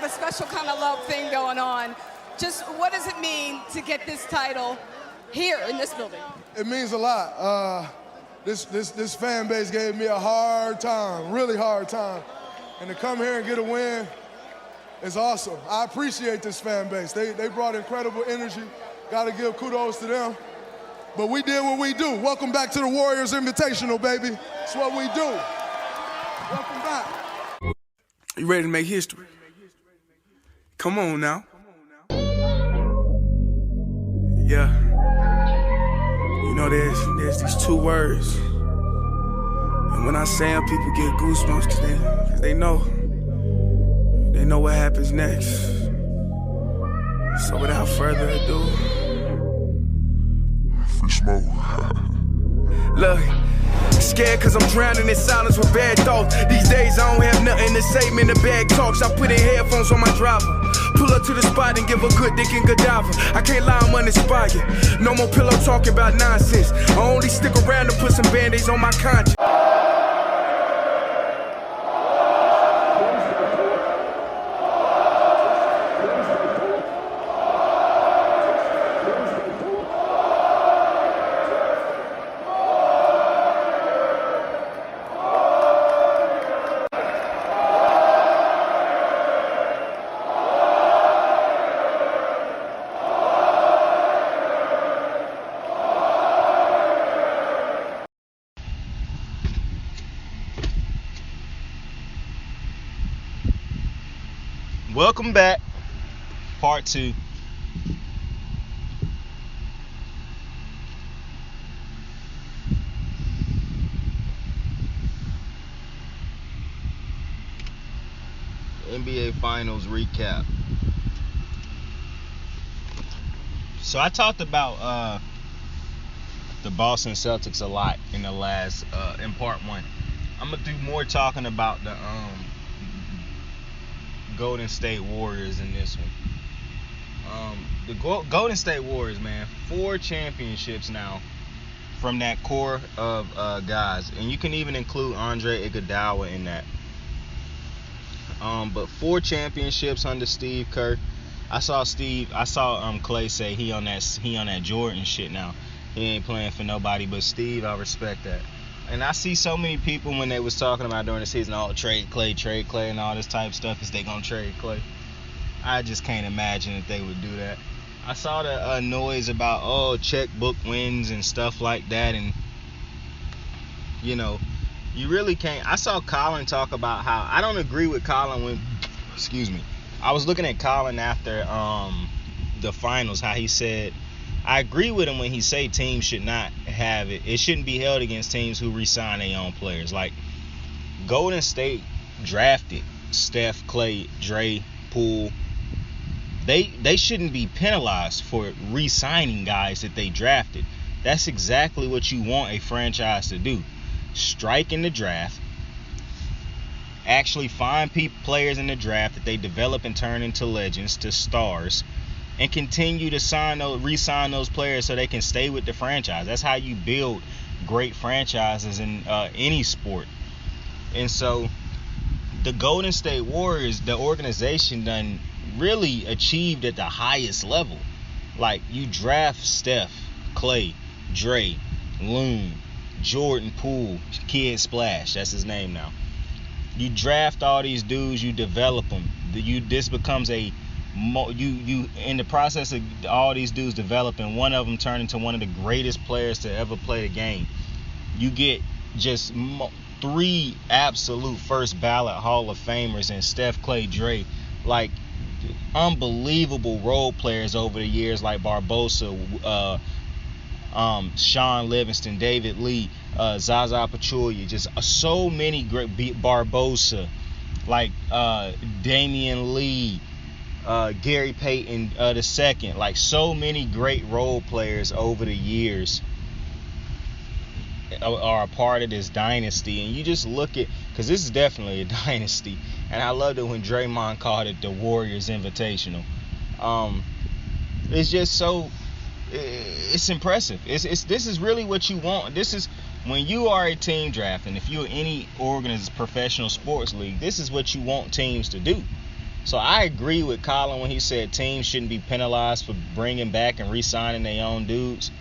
a special kind of love thing going on. Just what does it mean to get this title here in this building? It means a lot. This fan base gave me a hard time, really hard time. And to come here and get a win is awesome. I appreciate this fan base. They brought incredible energy. Got to give kudos to them. But we did what we do. Welcome back to the Warriors Invitational, baby. That's what we do. Welcome back. You ready to make history? Come on now. Yeah. You know, there's these two words. And when I say them, people get goosebumps because they know what happens next. So without further ado, free smoke. Look, scared cause I'm drowning in silence with bad thoughts. These days I don't have nothing to say, man, the bag talks. I put in headphones on my driver. Pull up to the spot and give a good dick and Godiva. I can't lie, I'm uninspired. No more pillow talking about nonsense. I only stick around to put some band-aids on my conscience. Welcome back, part 2. NBA Finals recap. So I talked about the Boston Celtics a lot in the last in part 1. I'm gonna do more talking about the Golden State Warriors in this one. The Golden State Warriors, man, 4 championships now from that core of guys, and you can even include Andre Iguodala in that. But 4 championships under Steve Kerr. I saw Clay say he on that Jordan shit now. He ain't playing for nobody but Steve. I respect that. And I see so many people when they was talking about during the season, trade Clay, and all this type of stuff. Is they gonna trade Clay? I just can't imagine that they would do that. I saw the noise about checkbook wins and stuff like that, and you know, you really can't. I saw Colin talk about how I don't agree with Colin when. Excuse me. I was looking at Colin after the finals, how he said. I agree with him when he say teams should not have it. It shouldn't be held against teams who re-sign their own players. Like Golden State drafted Steph, Clay, Dray, Poole. They shouldn't be penalized for re-signing guys that they drafted. That's exactly what you want a franchise to do. Strike in the draft. Actually find players in the draft that they develop and turn into legends, to stars. And continue to re-sign those players so they can stay with the franchise. That's how you build great franchises in any sport. And so the Golden State Warriors, the organization done really achieved at the highest level. Like you draft Steph, Clay, Dray, Loon, Jordan Poole, Kid Splash, that's his name now. You draft all these dudes, you develop them. This becomes you in the process of all these dudes developing, one of them turn into one of the greatest players to ever play the game. You get just 3 absolute first ballot Hall of Famers in Steph, Clay, Dray, like unbelievable role players over the years, like Barbosa, Sean Livingston, David Lee, Zaza Pachulia, just so many great Barbosa, like Damian Lee, Gary Payton II, like so many great role players over the years are a part of this dynasty. And you just look at, because this is definitely a dynasty, and I loved it when Draymond called it the Warriors Invitational. It's just so, it's impressive. This is really what you want. This is when you are a team drafting. If you're any professional sports league, this is what you want teams to do. So I agree with Colin when he said teams shouldn't be penalized for bringing back and re-signing their own dudes.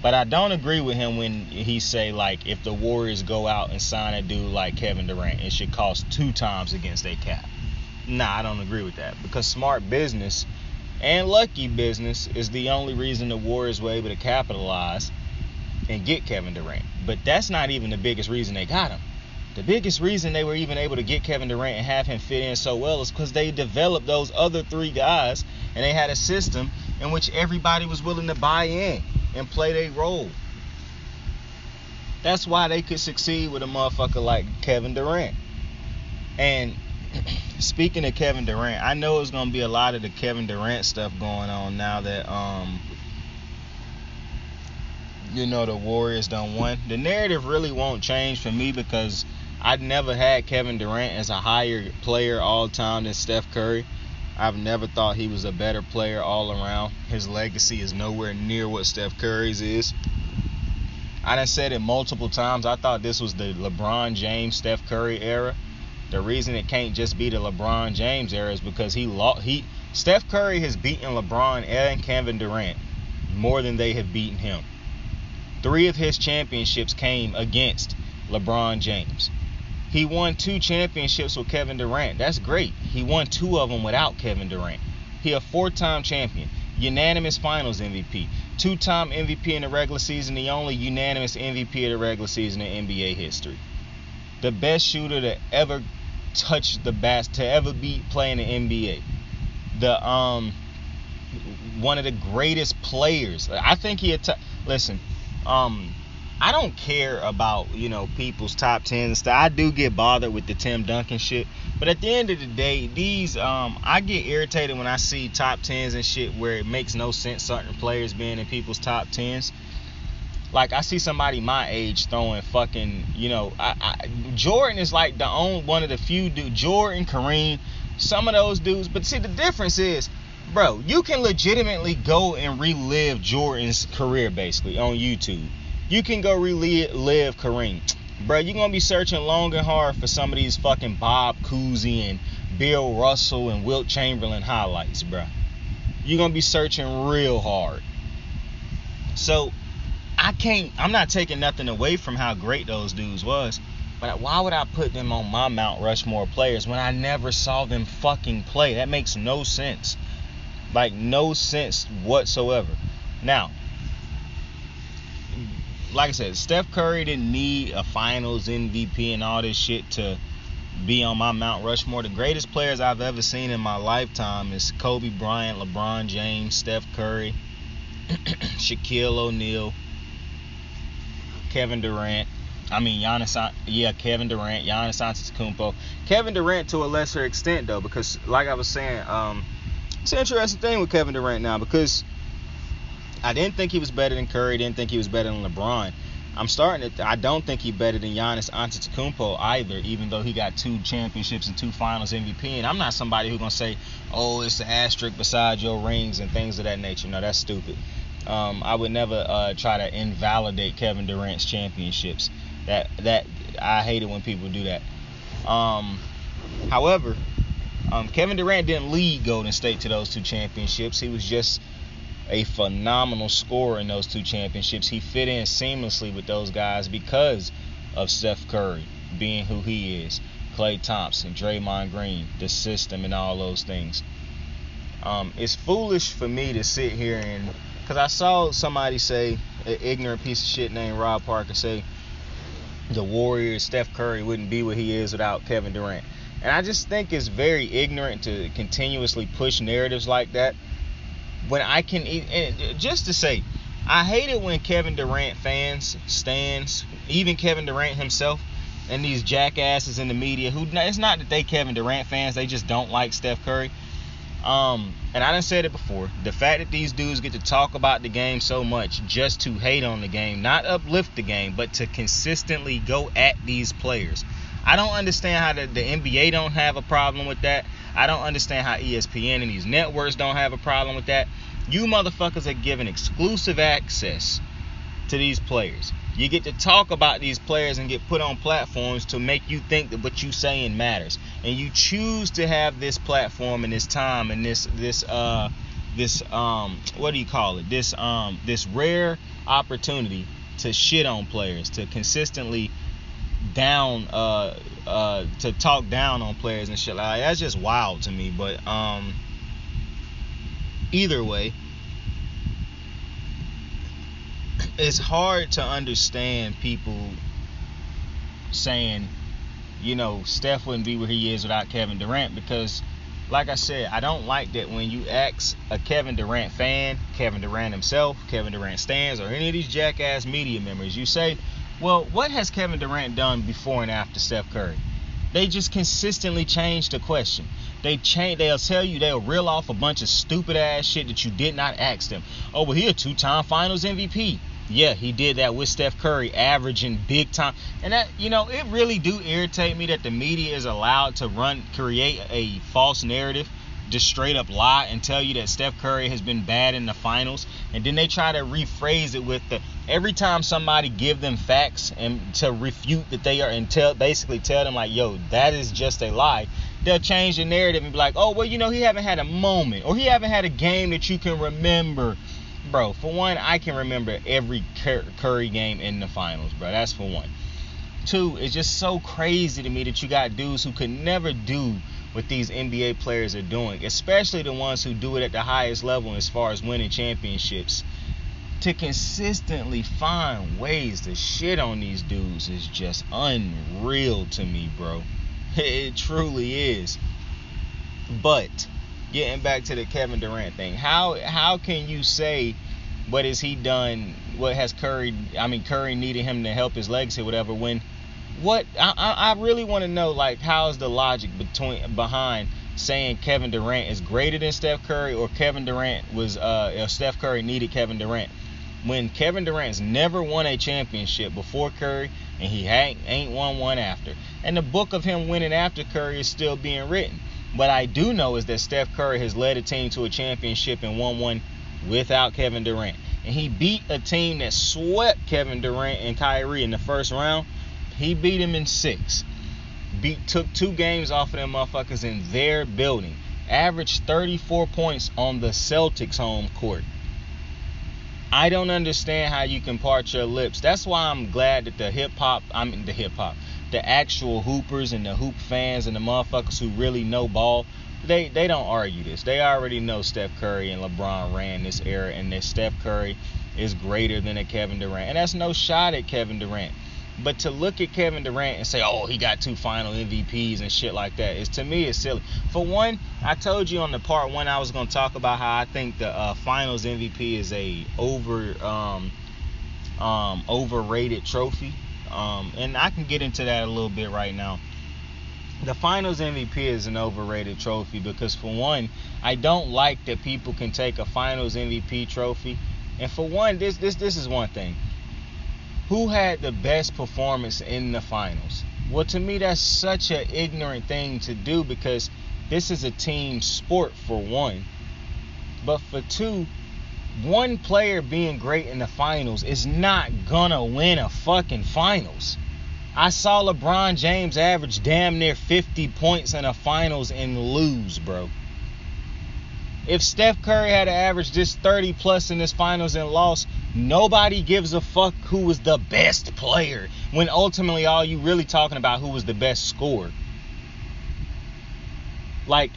But I don't agree with him when he say, like, if the Warriors go out and sign a dude like Kevin Durant, it should cost 2 times against their cap. Nah, I don't agree with that. Because smart business and lucky business is the only reason the Warriors were able to capitalize and get Kevin Durant. But that's not even the biggest reason they got him. The biggest reason they were even able to get Kevin Durant and have him fit in so well is because they developed those other 3 guys, and they had a system in which everybody was willing to buy in and play their role. That's why they could succeed with a motherfucker like Kevin Durant. And speaking of Kevin Durant, I know it's going to be a lot of the Kevin Durant stuff going on now that the Warriors done won. The narrative really won't change for me because I'd never had Kevin Durant as a higher player all time than Steph Curry. I've never thought he was a better player all around. His legacy is nowhere near what Steph Curry's is. I done said it multiple times. I thought this was the LeBron James, Steph Curry era. The reason it can't just be the LeBron James era is because Steph Curry has beaten LeBron and Kevin Durant more than they have beaten him. 3 of his championships came against LeBron James. He won 2 championships with Kevin Durant. That's great. He won 2 of them without Kevin Durant. He a 4-time champion, unanimous finals MVP, 2-time MVP in the regular season, the only unanimous MVP of the regular season in NBA history. The best shooter to ever touch the basket, to ever be playing the NBA. One of the greatest players. I think listen, I don't care about, people's top 10s and stuff. I do get bothered with the Tim Duncan shit. But at the end of the day, I get irritated when I see top 10s and shit where it makes no sense certain players being in people's top 10s. Like, I see somebody my age throwing fucking, Jordan is like one of the few dudes. Jordan, Kareem, some of those dudes. But see, the difference is, bro, you can legitimately go and relive Jordan's career, basically, on YouTube. You can go relive Kareem. Bro, you're going to be searching long and hard for some of these fucking Bob Cousy and Bill Russell and Wilt Chamberlain highlights, bro. You're going to be searching real hard. So, I'm not taking nothing away from how great those dudes was. But why would I put them on my Mount Rushmore players when I never saw them fucking play? That makes no sense. Like, no sense whatsoever. Now, like I said, Steph Curry didn't need a finals MVP and all this shit to be on my Mount Rushmore. The greatest players I've ever seen in my lifetime is Kobe Bryant, LeBron James, Steph Curry, Shaquille O'Neal, Kevin Durant. Kevin Durant, Giannis Antetokounmpo. Kevin Durant to a lesser extent, though, because, like I was saying, it's an interesting thing with Kevin Durant now, because I didn't think he was better than Curry, didn't think he was better than LeBron. I don't think he's better than Giannis Antetokounmpo either, even though he got 2 championships and 2 finals MVP. And I'm not somebody who's going to say, oh, it's the asterisk beside your rings and things of that nature. No, that's stupid. I would never try to invalidate Kevin Durant's championships. That I hate it when people do that. However, Kevin Durant didn't lead Golden State to those 2 championships. He was just a phenomenal scorer in those 2 championships. He fit in seamlessly with those guys because of Steph Curry being who he is, Klay Thompson, Draymond Green, the system, and all those things. It's foolish for me to sit here and, because I saw somebody say, an ignorant piece of shit named Rob Parker say, the Warriors, Steph Curry wouldn't be what he is without Kevin Durant. And I just think it's very ignorant to continuously push narratives like that. When I can, just to say, I hate it when Kevin Durant fans, stans, even Kevin Durant himself, and these jackasses in the media it's not that they Kevin Durant fans, they just don't like Steph Curry. And I done said it before, the fact that these dudes get to talk about the game so much just to hate on the game, not uplift the game, but to consistently go at these players. I don't understand how the NBA don't have a problem with that. I don't understand how ESPN and these networks don't have a problem with that. You motherfuckers are given exclusive access to these players. You get to talk about these players and get put on platforms to make you think that what you saying matters. And you choose to have this platform and this time and this rare opportunity to shit on players, to consistently to talk down on players and shit. Like, that's just wild to me. But either way, it's hard to understand people saying, Steph wouldn't be where he is without Kevin Durant, because, like I said, I don't like that when you ask a Kevin Durant fan, Kevin Durant himself, Kevin Durant stans, or any of these jackass media members, you say, well, what has Kevin Durant done before and after Steph Curry? They just consistently change the question. They'll tell you, they'll reel off a bunch of stupid ass shit that you did not ask them. Oh, well, he a 2-time Finals MVP. Yeah, he did that with Steph Curry, averaging big time. And that, it really do irritate me that the media is allowed to create a false narrative, just straight up lie and tell you that Steph Curry has been bad in the finals. And then they try to rephrase it with every time somebody give them facts and to refute that they are, and basically tell them like, yo, that is just a lie. They'll change the narrative and be like, oh, well, he haven't had a moment, or he haven't had a game that you can remember. Bro, for one, I can remember every Curry game in the finals, bro. That's for one. Two, it's just so crazy to me that you got dudes who could never do what these NBA players are doing, especially the ones who do it at the highest level as far as winning championships. To consistently find ways to shit on these dudes is just unreal to me, bro. It truly is. But getting back to the Kevin Durant thing, how can you say what has he done? What has Curry needed him to help his legacy, or whatever? When I really want to know, like, how is the logic behind saying Kevin Durant is greater than Steph Curry, or Steph Curry needed Kevin Durant, when Kevin Durant's never won a championship before Curry, and he ain't won one after. And the book of him winning after Curry is still being written. What I do know is that Steph Curry has led a team to a championship and won one without Kevin Durant. And he beat a team that swept Kevin Durant and Kyrie in the first round. He beat him in 6. Took 2 games off of them motherfuckers in their building. Averaged 34 points on the Celtics home court. I don't understand how you can part your lips. That's why I'm glad that the actual hoopers and the hoop fans and the motherfuckers who really know ball, they don't argue this. They already know Steph Curry and LeBron ran this era, and that Steph Curry is greater than a Kevin Durant. And that's no shot at Kevin Durant. But to look at Kevin Durant and say, oh, he got 2 final MVPs and shit like that, to me, it's silly. For one, I told you on the part 1 I was going to talk about how I think the finals MVP is a overrated trophy. And I can get into that a little bit right now. The finals MVP is an overrated trophy because, for one, I don't like that people can take a finals MVP trophy. And for one, this is one thing. Who had the best performance in the finals? Well, to me, that's such an ignorant thing to do, because this is a team sport, for one. But for two, one player being great in the finals is not gonna win a fucking finals. I saw LeBron James average damn near 50 points in the finals and lose, bro. If Steph Curry had averaged this 30 plus in this finals and lost, nobody gives a fuck who was the best player, when ultimately all you really talking about who was the best scorer. Like,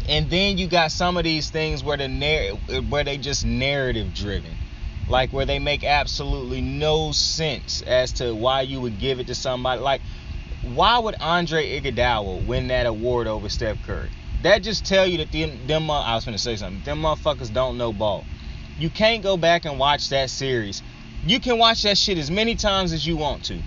and then you got some of these things where they just narrative driven, like where they make absolutely no sense as to why you would give it to somebody. Like, why would Andre Iguodala win that award over Steph Curry? That just tell you that I was finna say something. Them motherfuckers don't know ball. You can't go back and watch that series. You can watch that shit as many times as you want to.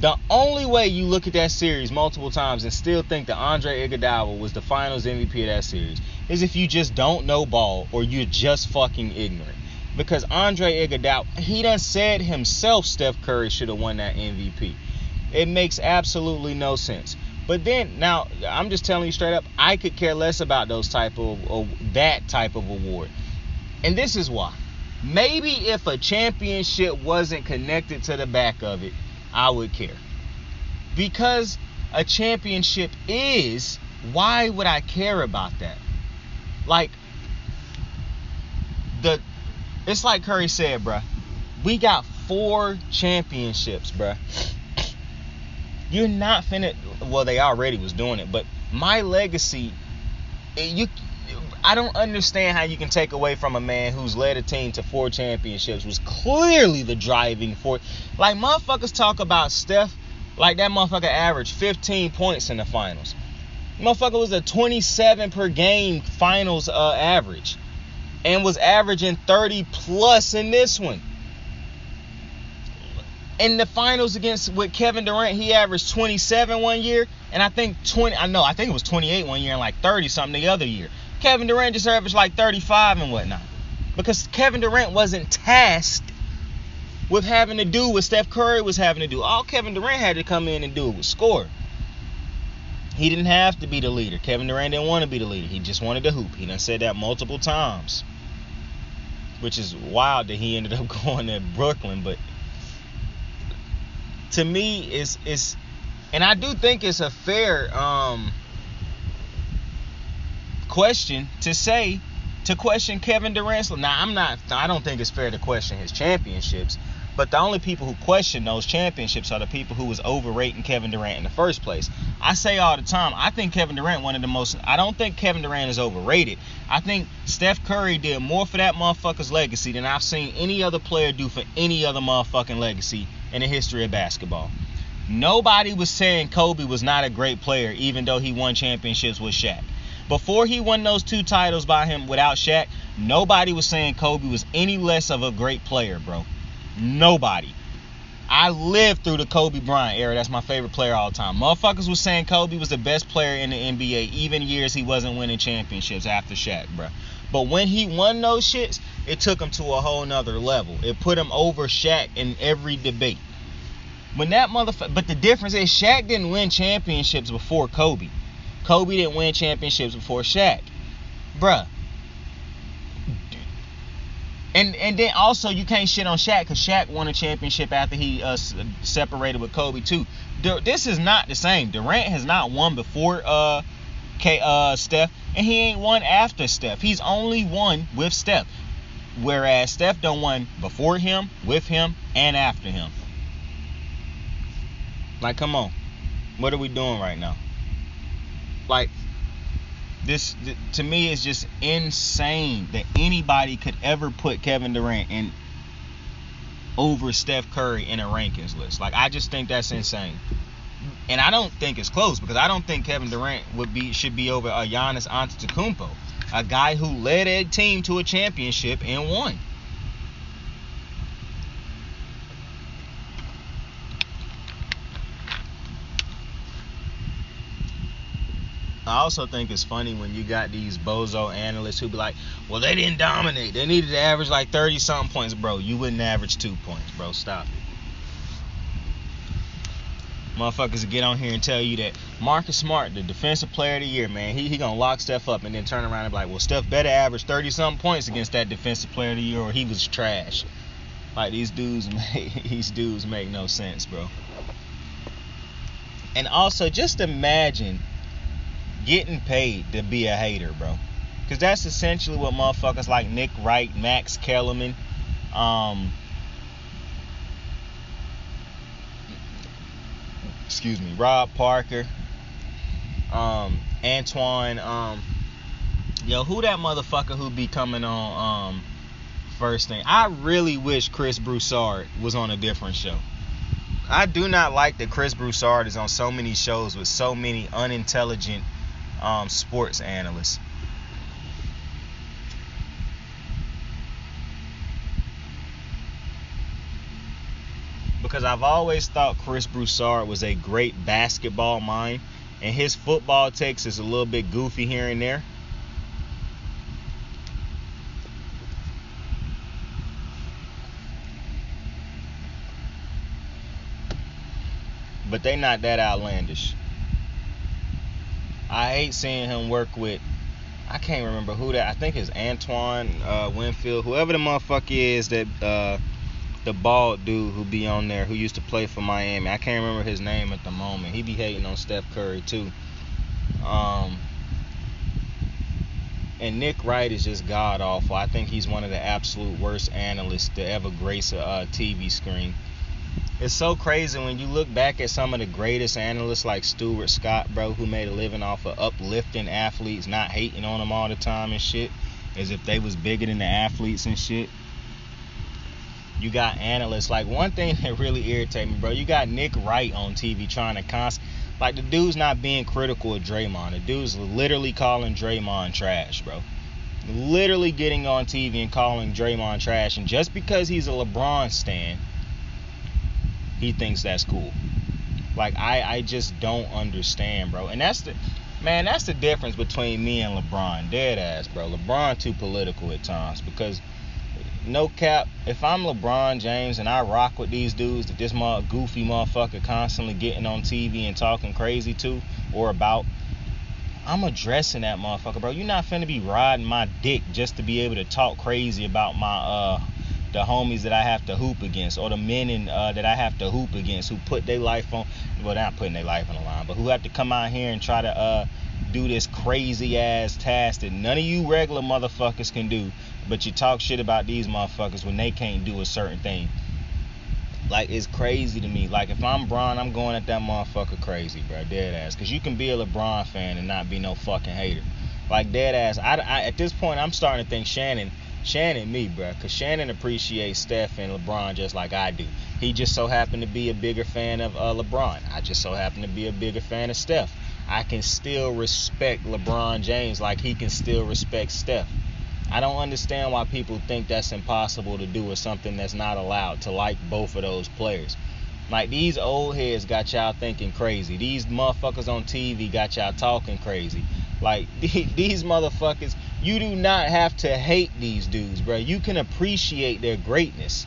The only way you look at that series multiple times and still think that Andre Iguodala was the finals MVP of that series is if you just don't know ball, or you're just fucking ignorant. Because Andre Iguodala, he done said himself Steph Curry should have won that MVP. It makes absolutely no sense. But then, now, I'm just telling you straight up, I could care less about that type of award. And this is why. Maybe if a championship wasn't connected to the back of it, I would care. Because a championship is, why would I care about that? Like, it's like Curry said, bruh. We got 4 championships, bruh. You're not finna, well, they already was doing it, but my legacy, I don't understand how you can take away from a man who's led a team to 4 championships, was clearly the driving force. Like, motherfuckers talk about Steph like that motherfucker averaged 15 points in the finals. Motherfucker was a 27 per game finals average and was averaging 30 plus in this one. In the finals with Kevin Durant, he averaged 27 one year, and I think it was 28 one year and like 30 something the other year. Kevin Durant just averaged like 35 and whatnot. Because Kevin Durant wasn't tasked with having to do what Steph Curry was having to do. All Kevin Durant had to come in and do was score. He didn't have to be the leader. Kevin Durant didn't want to be the leader. He just wanted to hoop. He done said that multiple times. Which is wild that he ended up going to Brooklyn, but to me, it's and I do think it's a fair question to question Kevin Durant's. Now, I don't think it's fair to question his championships, but the only people who question those championships are the people who was overrating Kevin Durant in the first place. I say all the time, I think Kevin Durant I don't think Kevin Durant is overrated. I think Steph Curry did more for that motherfucker's legacy than I've seen any other player do for any other motherfucking legacy in the history of basketball. Nobody was saying Kobe was not a great player, even though he won championships with Shaq. Before he won those 2 titles by him without Shaq, nobody was saying Kobe was any less of a great player, bro. Nobody. I lived through the Kobe Bryant era. That's my favorite player all the time. Motherfuckers was saying Kobe was the best player in the NBA, even years he wasn't winning championships after Shaq, bro. But when he won those shits, it took him to a whole nother level. It put him over Shaq in every debate. But the difference is Shaq didn't win championships before Kobe. Kobe didn't win championships before Shaq. Bruh. And then also you can't shit on Shaq because Shaq won a championship after he separated with Kobe too. This is not the same. Durant has not won before Steph, and he ain't won after Steph. He's only won with Steph. Whereas Steph done won before him, with him, and after him. Like, come on. What are we doing right now? Like, this to me is just insane that anybody could ever put Kevin Durant in over Steph Curry in a rankings list. Like, I just think that's insane. And I don't think it's close because I don't think Kevin Durant should be over Giannis Antetokounmpo, a guy who led a team to a championship and won. I also think it's funny when you got these bozo analysts who be like, well, they didn't dominate. They needed to average like 30-something points. Bro, you wouldn't average 2 points, bro. Stop it. Motherfuckers get on here and tell you that Marcus Smart, the defensive player of the year, man, he gonna lock Steph up and then turn around and be like, well, Steph better average 30-something points against that defensive player of the year or he was trash. Like, these dudes make no sense, bro. And also, just imagine getting paid to be a hater, bro. Because that's essentially what motherfuckers like Nick Wright, Max Kellerman, Rob Parker, Antoine, who that motherfucker who be coming on first thing? I really wish Chris Broussard was on a different show. I do not like that Chris Broussard is on so many shows with so many unintelligent sports analysts. Because I've always thought Chris Broussard was a great basketball mind, and his football takes is a little bit goofy here and there. But they not that outlandish. I hate seeing him work with I can't remember who that. I think it's Antoine Winfield, whoever the motherfucker is that the bald dude who be on there who used to play for Miami. I can't remember his name at the moment. He be hating on Steph Curry too. And Nick Wright is just god awful. I think he's one of the absolute worst analysts to ever grace a TV screen. It's so crazy when you look back at some of the greatest analysts like Stuart Scott, bro, who made a living off of uplifting athletes, not hating on them all the time and shit, as if they was bigger than the athletes and shit. You got analysts. Like, one thing that really irritates me, bro, you got Nick Wright on TV trying to like, the dude's not being critical of Draymond. The dude's literally calling Draymond trash, bro. Literally getting on TV and calling Draymond trash. And just because he's a LeBron stan, he thinks that's cool. Like, I just don't understand, bro. And that's the difference between me and LeBron. Dead ass, bro. LeBron too political at times. Because, no cap, if I'm LeBron James and I rock with these dudes that this goofy motherfucker constantly getting on TV and talking crazy to or about, I'm addressing that motherfucker, bro. You're not finna be riding my dick just to be able to talk crazy about my the homies that I have to hoop against, or the men that I have to hoop against, who put their life on, well, they're not putting their life on the line, but who have to come out here and try to do this crazy ass task that none of you regular motherfuckers can do, but you talk shit about these motherfuckers when they can't do a certain thing. Like, it's crazy to me. Like, if I'm Bron, I'm going at that motherfucker crazy, bro. Dead ass. Because you can be a LeBron fan and not be no fucking hater. Like, dead ass. I at this point, I'm starting to think Shannon me, bro. Because Shannon appreciates Steph and LeBron just like I do. He just so happened to be a bigger fan of LeBron. I just so happen to be a bigger fan of Steph. I can still respect LeBron James like he can still respect Steph. I don't understand why people think that's impossible to do, or something that's not allowed, to like both of those players. Like, these old heads got y'all thinking crazy. These motherfuckers on TV got y'all talking crazy. Like, these motherfuckers, you do not have to hate these dudes, bro. You can appreciate their greatness.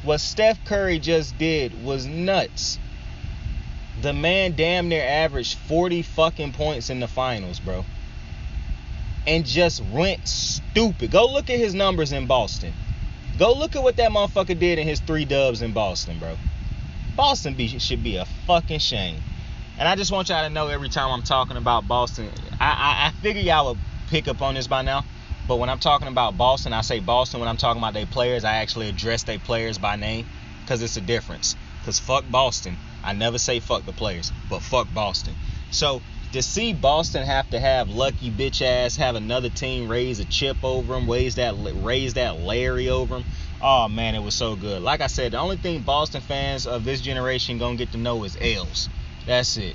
What Steph Curry just did was nuts. The man damn near averaged 40 fucking points in the finals, bro. And just went stupid. Go look at his numbers in Boston. Go look at what that motherfucker did in his 3 dubs in Boston, bro. Boston should be a fucking shame. And I just want y'all to know, every time I'm talking about Boston, I figure y'all would pick up on this by now. But when I'm talking about Boston, I say Boston. When I'm talking about their players, I actually address their players by name. Because it's a difference. Because fuck Boston. I never say fuck the players, but fuck Boston. So, to see Boston have to have lucky bitch ass have another team raise a chip over them, raise that Larry over them. Oh man, it was so good. Like I said, the only thing Boston fans of this generation gonna get to know is L's. That's it.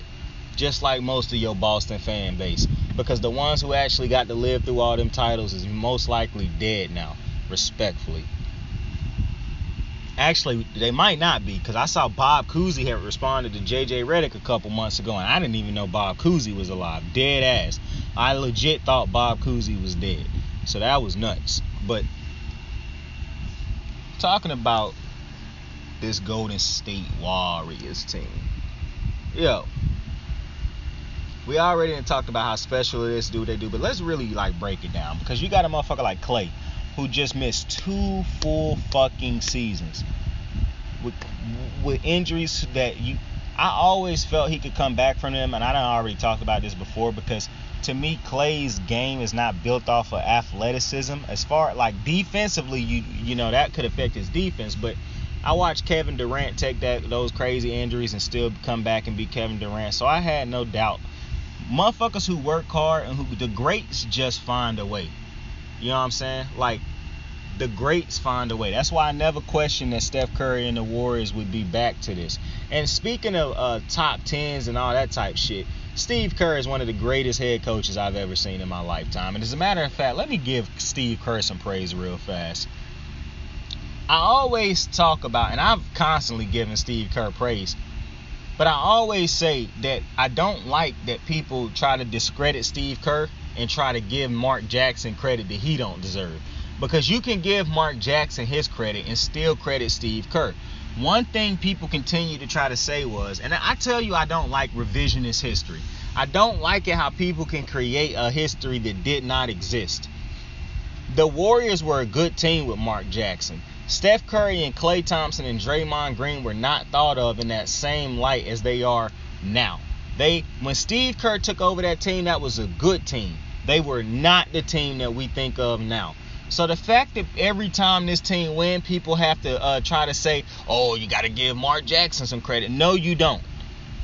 Just like most of your Boston fan base, because the ones who actually got to live through all them titles is most likely dead now. Respectfully. Actually, they might not be, because I saw Bob Cousy had responded to JJ Redick a couple months ago, and I didn't even know Bob Cousy was alive. Dead ass. I legit thought Bob Cousy was dead. So that was nuts. But talking about this Golden State Warriors team. Yo, we already talked about how special it is to do what they do, but let's really break it down, because you got a motherfucker like Clay, who just missed 2 full fucking seasons with injuries that I always felt he could come back from them, and I done already talked about this before, because to me, Clay's game is not built off of athleticism. As far defensively, you know that could affect his defense, but I watched Kevin Durant take those crazy injuries and still come back and be Kevin Durant, so I had no doubt. Motherfuckers who work hard and who the greats just find a way. You know what I'm saying? Like, the greats find a way. That's why I never questioned that Steph Curry and the Warriors would be back to this. And speaking of top 10s and all that type shit, Steve Kerr is one of the greatest head coaches I've ever seen in my lifetime. And as a matter of fact, let me give Steve Kerr some praise real fast. I always talk about, and I've constantly given Steve Kerr praise, but I always say that I don't like that people try to discredit Steve Kerr and try to give Mark Jackson credit that he don't deserve. Because you can give Mark Jackson his credit and still credit Steve Kerr. One thing people continue to try to say was, and I tell you I don't like revisionist history. I don't like it how people can create a history that did not exist. The Warriors were a good team with Mark Jackson. Steph Curry and Klay Thompson and Draymond Green were not thought of in that same light as they are now. When Steve Kerr took over that team, that was a good team. They were not the team that we think of now. So the fact that every time this team wins, people have to try to say, oh, you got to give Mark Jackson some credit. No, you don't.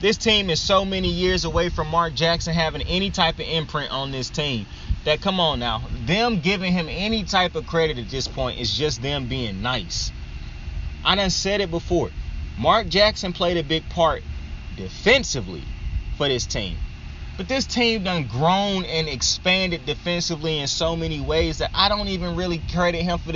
This team is so many years away from Mark Jackson having any type of imprint on this team that, come on now, them giving him any type of credit at this point is just them being nice. I done said it before. Mark Jackson played a big part defensively for this team. But this team done grown and expanded defensively in so many ways that I don't even really credit him for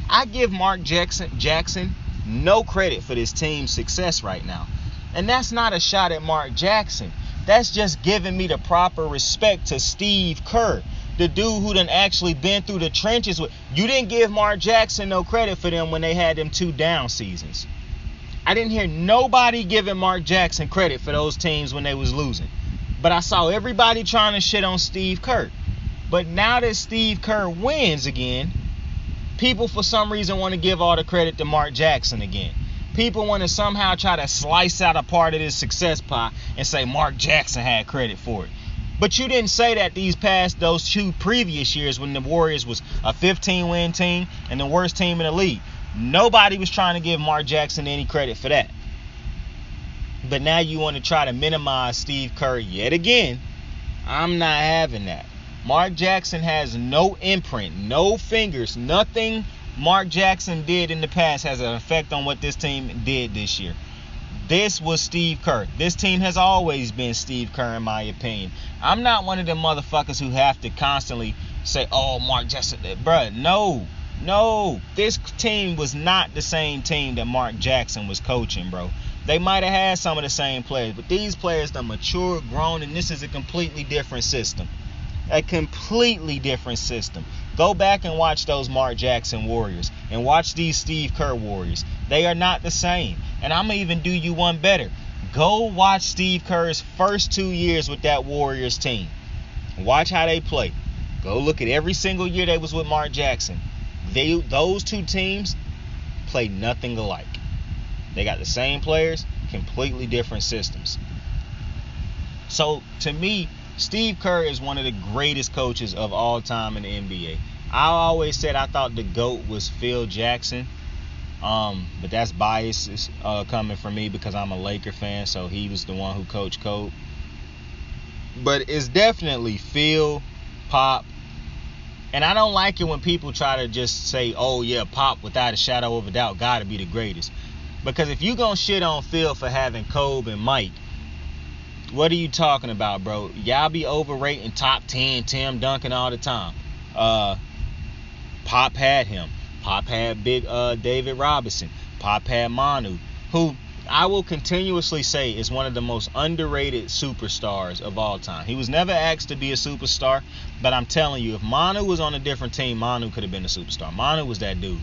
I give Mark Jackson no credit for this team's success right now. And that's not a shot at Mark Jackson. That's just giving me the proper respect to Steve Kerr, the dude who done actually been through the trenches with. You didn't give Mark Jackson no credit for them when they had them 2 down seasons. I didn't hear nobody giving Mark Jackson credit for those teams when they was losing. But I saw everybody trying to shit on Steve Kerr. But now that Steve Kerr wins again, people for some reason want to give all the credit to Mark Jackson again. People want to somehow try to slice out a part of this success pie and say Mark Jackson had credit for it. But you didn't say that those 2 previous years when the Warriors was a 15-win team and the worst team in the league. Nobody was trying to give Mark Jackson any credit for that. But now you want to try to minimize Steve Kerr yet again. I'm not having that. Mark Jackson has no imprint, no fingers, nothing Mark Jackson did in the past has an effect on what this team did this year. This was Steve Kerr. This team has always been Steve Kerr, in my opinion. I'm not one of them motherfuckers who have to constantly say, oh, Mark Jackson. Bruh, no. This team was not the same team that Mark Jackson was coaching, bro. They might have had some of the same players, but these players are mature, grown, and this is a completely different system. A completely different system. Go back and watch those Mark Jackson Warriors and watch these Steve Kerr Warriors. They are not the same. And I'm going to even do you one better. Go watch Steve Kerr's first 2 years with that Warriors team. Watch how they play. Go look at every single year they was with Mark Jackson. Those 2 teams play nothing alike. They got the same players, completely different systems. So, to me, Steve Kerr is one of the greatest coaches of all time in the NBA. I always said I thought the GOAT was Phil Jackson. But that's bias coming from me because I'm a Laker fan, so he was the one who coached Kobe. But it's definitely Phil, Pop. And I don't like it when people try to just say, oh yeah, Pop without a shadow of a doubt gotta be the greatest. Because if you gonna shit on Phil for having Kobe and Mike, what are you talking about, bro? Y'all be overrating top 10 Tim Duncan all the time. Pop had him. Pop had big David Robinson. Pop had Manu, who I will continuously say is one of the most underrated superstars of all time. He was never asked to be a superstar, but I'm telling you, if Manu was on a different team, Manu could have been a superstar. Manu was that dude.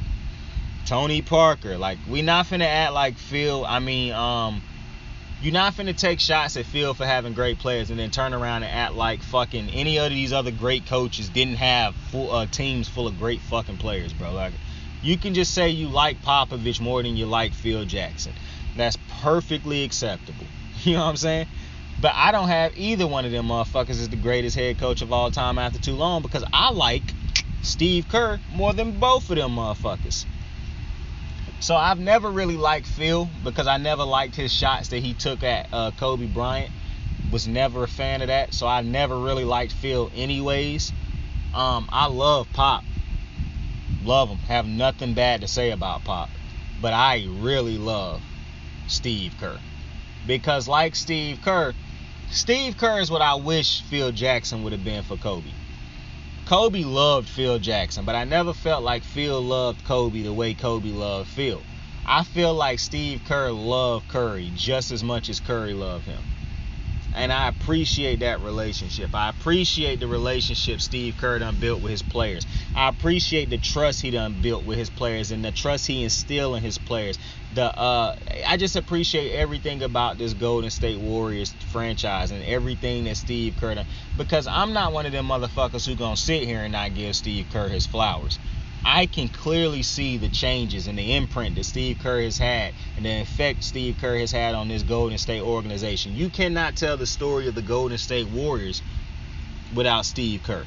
Tony Parker, like, we not finna act like Phil. You're not finna take shots at Phil for having great players and then turn around and act like fucking any of these other great coaches didn't have teams full of great fucking players, bro. Like, you can just say you like Popovich more than you like Phil Jackson. That's perfectly acceptable. You know what I'm saying? But I don't have either one of them motherfuckers as the greatest head coach of all time after too long because I like Steve Kerr more than both of them motherfuckers. So I've never really liked Phil because I never liked his shots that he took at Kobe Bryant. Was never a fan of that. So I never really liked Phil anyways. I love Pop. Love him. Have nothing bad to say about Pop. But I really love Steve Kerr. Because like Steve Kerr is what I wish Phil Jackson would have been for Kobe. Kobe loved Phil Jackson, but I never felt like Phil loved Kobe the way Kobe loved Phil. I feel like Steve Kerr loved Curry just as much as Curry loved him. And I appreciate that relationship. I appreciate the relationship Steve Kerr done built with his players. I appreciate the trust he done built with his players and the trust he instilled in his players. I just appreciate everything about this Golden State Warriors franchise and everything that Steve Kerr done. Because I'm not one of them motherfuckers who gonna sit here and not give Steve Kerr his flowers. I can clearly see the changes and the imprint that Steve Kerr has had and the effect Steve Kerr has had on this Golden State organization. You cannot tell the story of the Golden State Warriors without Steve Kerr.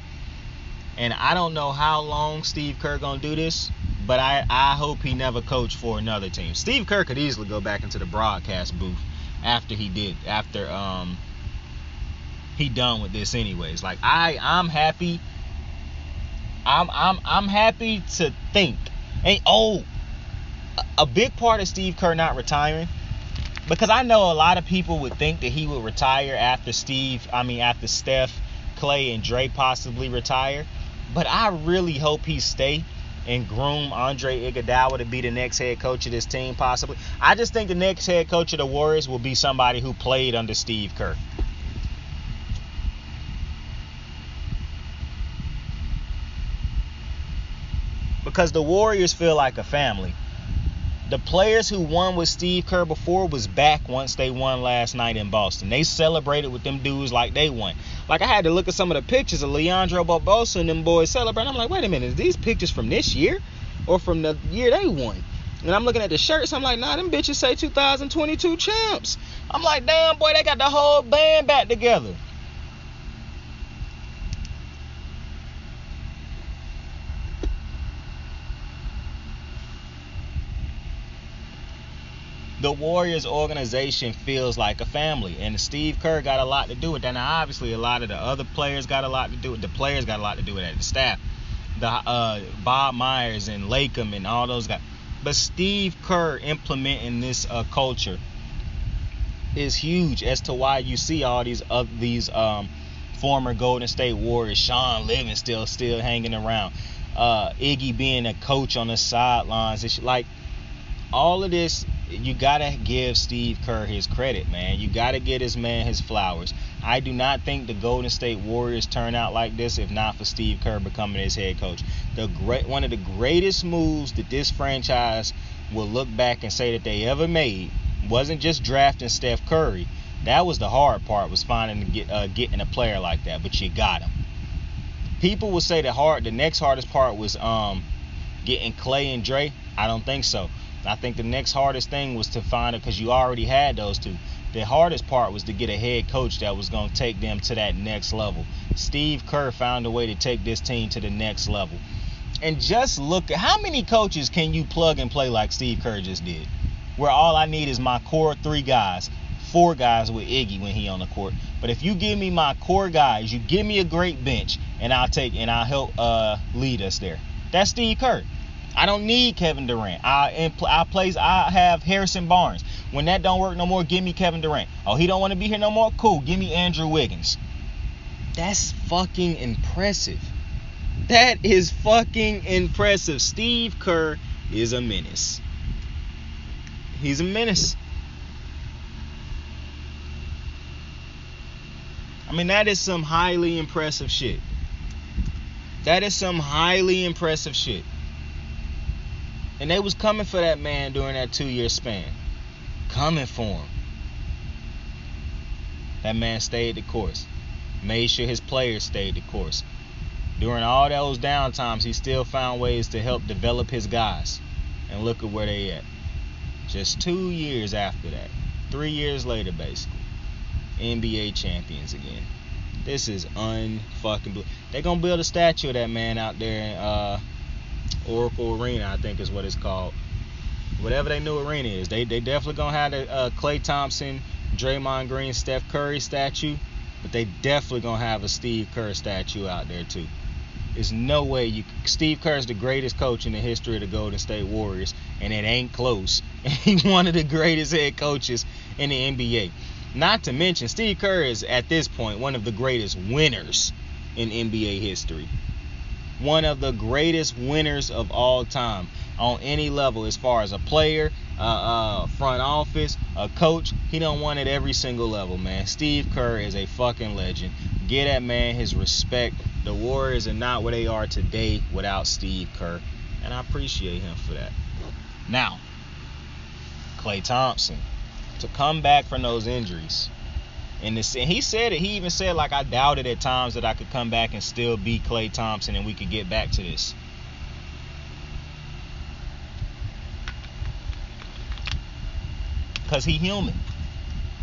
And I don't know how long Steve Kerr gonna do this, but I hope he never coached for another team. Steve Kerr could easily go back into the broadcast booth after he done with this anyways. Like I'm happy. I'm happy to think. And a big part of Steve Kerr not retiring, because I know a lot of people would think that he would retire after Steph, Clay, and Dray possibly retire. But I really hope he stay and groom Andre Iguodala to be the next head coach of this team, possibly. I just think the next head coach of the Warriors will be somebody who played under Steve Kerr. Because the Warriors feel like a family. The players who won with Steve Kerr before was back once they won last night in Boston. They celebrated with them dudes like they won. Like, I had to look at some of the pictures of Leandro Barbosa and them boys celebrating. I'm like, wait a minute, is these pictures from this year or from the year they won? And I'm looking at the shirts. I'm like, nah, them bitches say 2022 champs. I'm like, damn, boy, they got the whole band back together. The Warriors organization feels like a family, and Steve Kerr got a lot to do with that. Now, obviously, a lot of the other players got a lot to do with it. The players got a lot to do with that. The staff, Bob Myers and Lakem and all those guys. But Steve Kerr implementing this culture is huge as to why you see all these former Golden State Warriors, Sean Livingston still hanging around, Iggy being a coach on the sidelines. It's like all of this. You gotta give Steve Kerr his credit, man. You gotta give this man his flowers. I do not think the Golden State Warriors turn out like this if not for Steve Kerr becoming his head coach. One of the greatest moves that this franchise will look back and say that they ever made wasn't just drafting Steph Curry. That was the hard part, was getting a player like that, but you got him. People will say the next hardest part was getting Clay and Dray. I don't think so. I think the next hardest thing was to find it, because you already had those two. The hardest part was to get a head coach that was going to take them to that next level. Steve Kerr found a way to take this team to the next level. And just look at how many coaches can you plug and play like Steve Kerr just did, where all I need is my core 4 guys with Iggy when he on the court. But if you give me my core guys, you give me a great bench, and I'll help lead us there. That's Steve Kerr. I don't need Kevin Durant. I have Harrison Barnes. When that don't work no more, give me Kevin Durant. Oh, he don't want to be here no more? Cool. Give me Andrew Wiggins. That's fucking impressive. That is fucking impressive. Steve Kerr is a menace. He's a menace. I mean, that is some highly impressive shit. And they was coming for that man during that 2-year span. Coming for him. That man stayed the course. Made sure his players stayed the course. During all those downtimes, he still found ways to help develop his guys. And look at where they at. Just 2 years after that. 3 years later, basically. NBA champions again. This is unfucking blue. They're going to build a statue of that man out there in Oracle Arena, I think is what it's called. Whatever their new arena is. They definitely going to have the Klay Thompson, Draymond Green, Steph Curry statue. But they definitely going to have a Steve Kerr statue out there too. There's no way Steve Kerr is the greatest coach in the history of the Golden State Warriors, and it ain't close. He's one of the greatest head coaches in the NBA. Not to mention, Steve Kerr is, at this point, one of the greatest winners in NBA history. One of the greatest winners of all time on any level, as far as a player, front office, a coach. He done won at every single level, man. Steve Kerr is a fucking legend. Get that man his respect. The Warriors are not where they are today without Steve Kerr, and I appreciate him for that. Now, Klay Thompson, to come back from those injuries And he said it. He even said, like, I doubted at times that I could come back and still be Klay Thompson and we could get back to this. Because he human.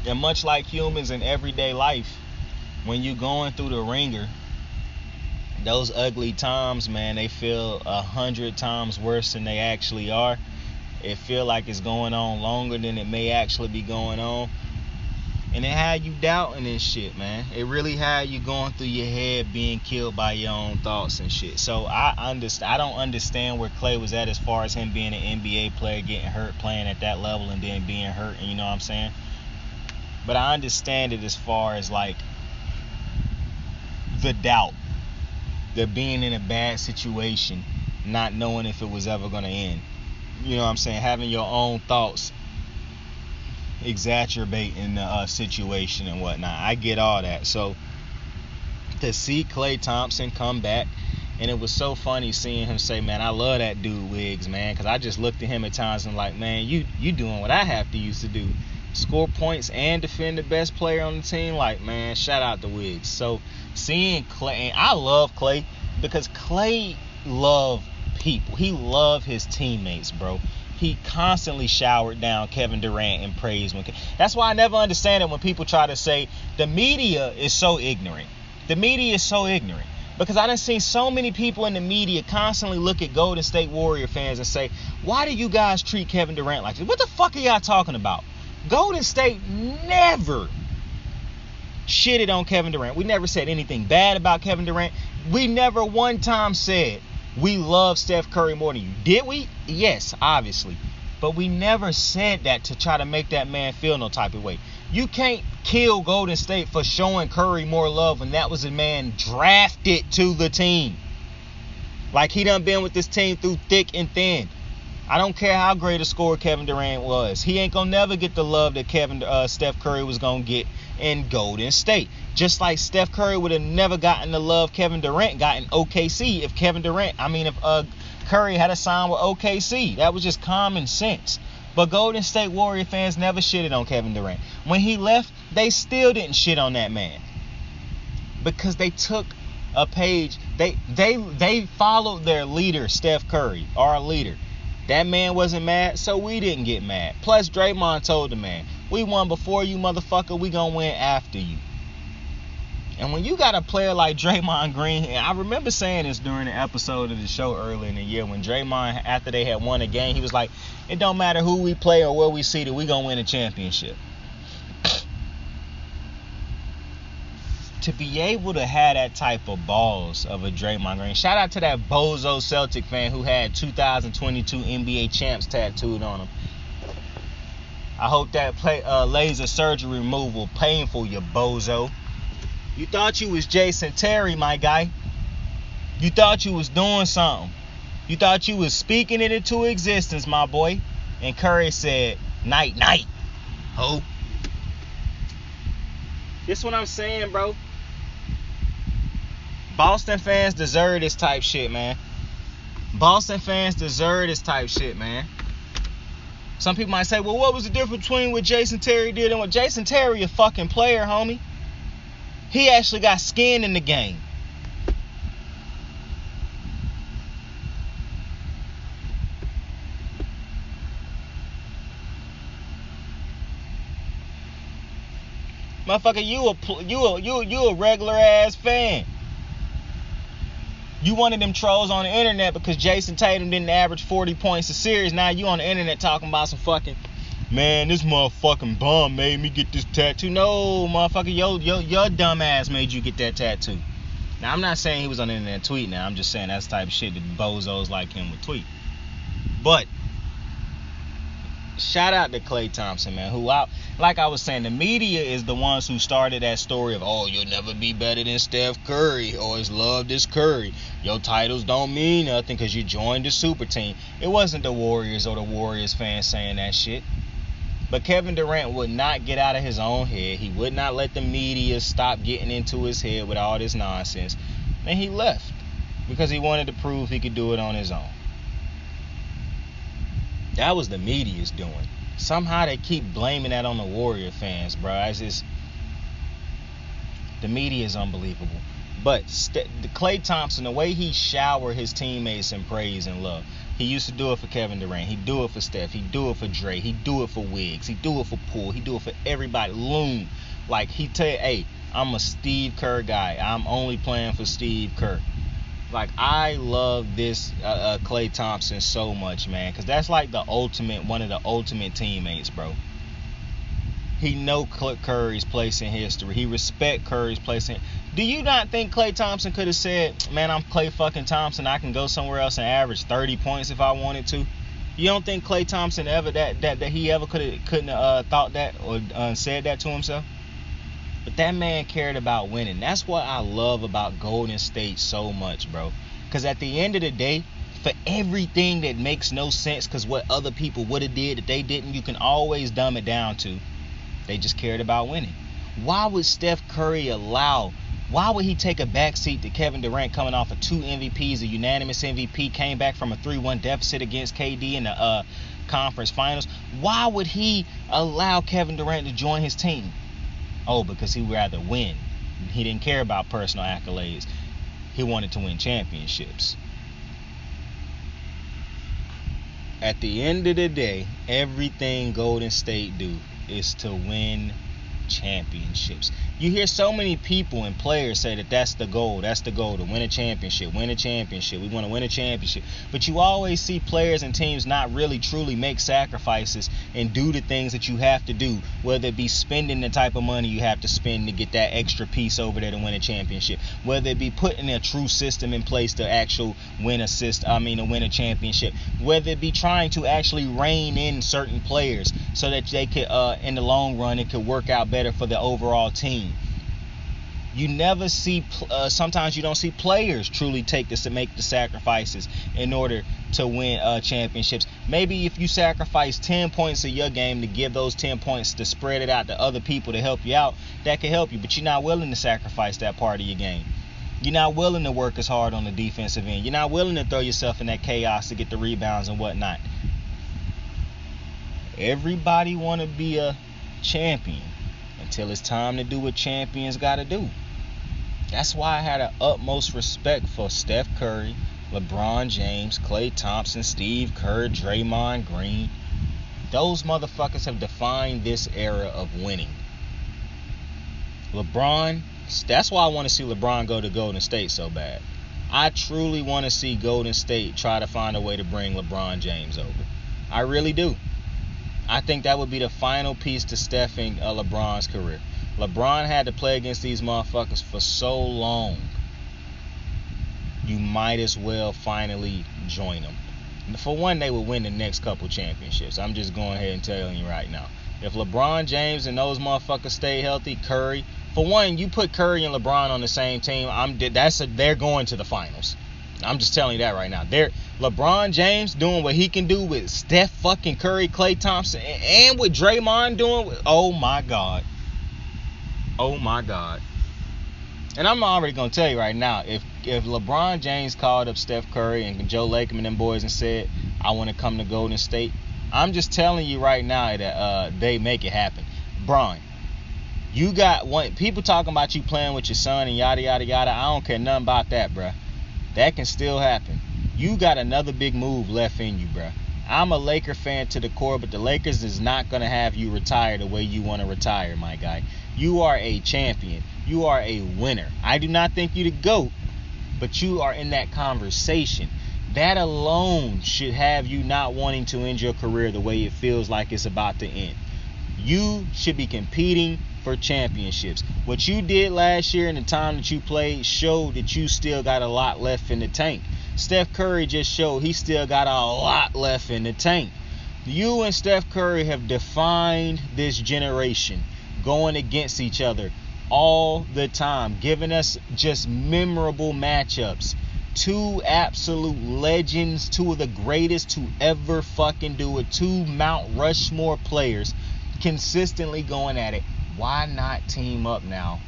And much like humans in everyday life, when you're going through the ringer, those ugly times, man, they feel 100 times worse than they actually are. It feel like it's going on longer than it may actually be going on. And it had you doubting this shit, man. It really had you going through your head being killed by your own thoughts and shit. So I don't understand where Klay was at as far as him being an NBA player, getting hurt, playing at that level, and then being hurt, and you know what I'm saying? But I understand it as far as, like, the doubt. The being in a bad situation, not knowing if it was ever going to end. You know what I'm saying? Having your own thoughts exacerbating the situation and whatnot. I get all that. So to see Klay Thompson come back, and it was so funny seeing him say, man, I love that dude Wiggs, man, because I just looked at him at times and like, man, you doing what I have to used to do, score points and defend the best player on the team. Like, man, shout out to Wiggs. So seeing Klay, and I love Klay because Klay love people. He love his teammates, bro. He constantly showered down Kevin Durant and praised him. That's why I never understand it when people try to say the media is so ignorant. The media is so ignorant. Because I done seen so many people in the media constantly look at Golden State Warrior fans and say, why do you guys treat Kevin Durant like this? What the fuck are y'all talking about? Golden State never shitted on Kevin Durant. We never said anything bad about Kevin Durant. We never one time said we love Steph Curry more than you. Did we? Yes, obviously. But we never said that to try to make that man feel no type of way. You can't kill Golden State for showing Curry more love when that was a man drafted to the team. Like, he done been with this team through thick and thin. I don't care how great a scorer Kevin Durant was. He ain't gonna never get the love that Steph Curry was gonna get in Golden State. Just like Steph Curry would have never gotten the love Kevin Durant got in OKC if Curry had a sign with OKC. That was just common sense. But Golden State Warrior fans never shitted on Kevin Durant. When he left, they still didn't shit on that man. Because they took a page. They followed their leader, Steph Curry, our leader. That man wasn't mad, so we didn't get mad. Plus, Draymond told the man, we won before you, motherfucker. We gonna win after you. And when you got a player like Draymond Green, and I remember saying this during an episode of the show earlier in the year, when Draymond, after they had won a game, he was like, it don't matter who we play or where we seated, we gonna win a championship. To be able to have that type of balls of a Draymond Green. Shout out to that bozo Celtic fan who had 2022 NBA champs tattooed on him. I hope that laser surgery removal painful, you bozo. You thought you was Jason Terry, my guy. You thought you was doing something. You thought you was speaking it into existence, my boy. And Curry said, night, night, ho. This what I'm saying, bro. Boston fans deserve this type shit, man. Boston fans deserve this type shit, man. Some people might say, well, what was the difference between what Jason Terry did and what Jason Terry, a fucking player, homie? He actually got skin in the game. Motherfucker, you a regular ass fan. You one of them trolls on the internet because Jason Tatum didn't average 40 points a series. Now you on the internet talking about some fucking, man, this motherfucking bum made me get this tattoo. No, motherfucker, your dumb ass made you get that tattoo. Now, I'm not saying he was on the internet tweeting. Now, I'm just saying that's the type of shit that bozos like him would tweet. But shout out to Klay Thompson, man, who like I was saying, the media is the ones who started that story of, oh, you'll never be better than Steph Curry. Always loved this Curry. Your titles don't mean nothing because you joined the super team. It wasn't the Warriors or the Warriors fans saying that shit. But Kevin Durant would not get out of his own head. He would not let the media stop getting into his head with all this nonsense. And he left because he wanted to prove he could do it on his own. That was the media's doing. Somehow they keep blaming that on the Warrior fans, bro. It's just, The media is unbelievable. But Klay Thompson, the way he showered his teammates in praise and love, he used to do it for Kevin Durant. He'd do it for Steph. He'd do it for Dray. He'd do it for Wiggs. He'd do it for Poole. He'd do it for everybody. Loon. Like, he'd tell you, hey, I'm a Steve Kerr guy. I'm only playing for Steve Kerr. Like, I love this Klay Thompson so much, man, because that's like one of the ultimate teammates, bro. He know Curry's place in history. He respect Curry's place in. Do you not think Klay Thompson could have said, man, I'm Klay fucking Thompson. I can go somewhere else and average 30 points if I wanted to? You don't think Klay Thompson ever that he ever couldn't have thought that or said that to himself? But that man cared about winning. That's what I love about Golden State so much, bro. Because at the end of the day, for everything that makes no sense, because what other people would have did that they didn't, you can always dumb it down to, they just cared about winning. Why would Steph Curry why would he take a backseat to Kevin Durant coming off of 2 MVPs, a unanimous MVP, came back from a 3-1 deficit against KD in the conference finals? Why would he allow Kevin Durant to join his team? Oh, because he would rather win. He didn't care about personal accolades. He wanted to win championships. At the end of the day, everything Golden State do is to win championships. You hear so many people and players say that that's the goal. That's the goal, to win a championship. Win a championship. We want to win a championship. But you always see players and teams not really truly make sacrifices and do the things that you have to do, whether it be spending the type of money you have to spend to get that extra piece over there to win a championship, whether it be putting a true system in place to win a championship, whether it be trying to actually rein in certain players so that they could in the long run it could work out better for the overall team. You never see, sometimes you don't see players truly make the sacrifices in order to win championships. Maybe if you sacrifice 10 points of your game to give those 10 points to spread it out to other people to help you out, that can help you. But you're not willing to sacrifice that part of your game. You're not willing to work as hard on the defensive end. You're not willing to throw yourself in that chaos to get the rebounds and whatnot. Everybody want to be a champion until it's time to do what champions got to do. That's why I had the utmost respect for Steph Curry, LeBron James, Klay Thompson, Steve Kerr, Draymond Green. Those motherfuckers have defined this era of winning. LeBron, that's why I want to see LeBron go to Golden State so bad. I truly want to see Golden State try to find a way to bring LeBron James over. I really do. I think that would be the final piece to Steph and LeBron's career. LeBron had to play against these motherfuckers for so long. You might as well finally join them. For one, they will win the next couple championships. I'm just going ahead and telling you right now. If LeBron James and those motherfuckers stay healthy, Curry, for one, you put Curry and LeBron on the same team, they're going to the finals. I'm just telling you that right now. LeBron James doing what he can do with Steph fucking Curry, Klay Thompson, and with Draymond doing, oh my God. Oh my God. And I'm already going to tell you right now, if LeBron James called up Steph Curry and Joe Lacob and them boys and said, I want to come to Golden State, I'm just telling you right now that they make it happen. Bron, you got one. People talking about you playing with your son and yada, yada, yada. I don't care nothing about that, bruh. That can still happen. You got another big move left in you, bruh. I'm a Laker fan to the core, but the Lakers is not going to have you retire the way you want to retire, my guy. You are a champion. You are a winner. I do not think you the GOAT, but you are in that conversation. That alone should have you not wanting to end your career the way it feels like it's about to end. You should be competing for championships. What you did last year and the time that you played showed that you still got a lot left in the tank. Steph Curry just showed he still got a lot left in the tank. You and Steph Curry have defined this generation, going against each other all the time, giving us just memorable matchups. Two absolute legends, two of the greatest to ever fucking do it. Two Mount Rushmore players consistently going at it. Why not team up now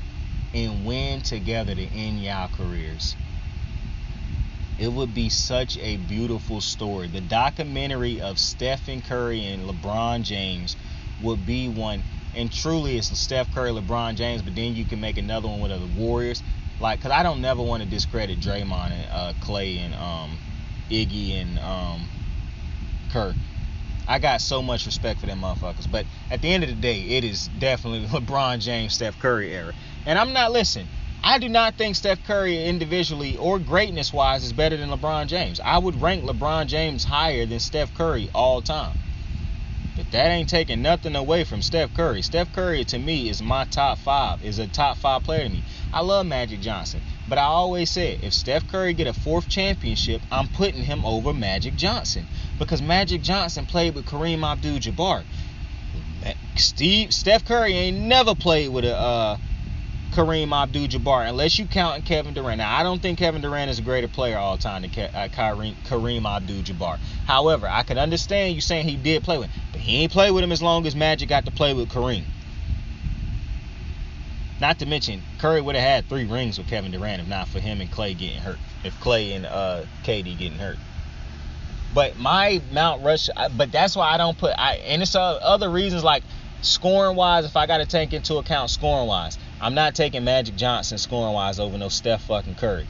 and win together to end y'all careers? It would be such a beautiful story. The documentary of Stephen Curry and LeBron James would be one and truly it's Steph Curry, LeBron James, but then you can make another one with the Warriors. Like, because I don't never want to discredit Draymond and Clay and Iggy and Kerr. I got so much respect for them motherfuckers. But at the end of the day, it is definitely LeBron James, Steph Curry era. And I'm not, listen, I do not think Steph Curry individually or greatness-wise is better than LeBron James. I would rank LeBron James higher than Steph Curry all time. But that ain't taking nothing away from Steph Curry. Steph Curry, to me, is my top 5, is a top 5 player to me. I love Magic Johnson. But I always said, if Steph Curry get a 4th championship, I'm putting him over Magic Johnson. Because Magic Johnson played with Kareem Abdul-Jabbar. Steph Curry ain't never played with a Kareem Abdul-Jabbar, unless you count Kevin Durant. Now, I don't think Kevin Durant is a greater player all time than Kareem Abdul-Jabbar. However, I can understand you saying he did play with him, but he ain't played with him as long as Magic got to play with Kareem. Not to mention, Curry would have had 3 rings with Kevin Durant if not for him and Clay getting hurt. If Clay and KD getting hurt. But my Mount Rushmore, but that's why I don't put, and it's other reasons like scoring-wise, if I got to take into account scoring-wise, I'm not taking Magic Johnson scoring-wise over no Steph fucking Curry.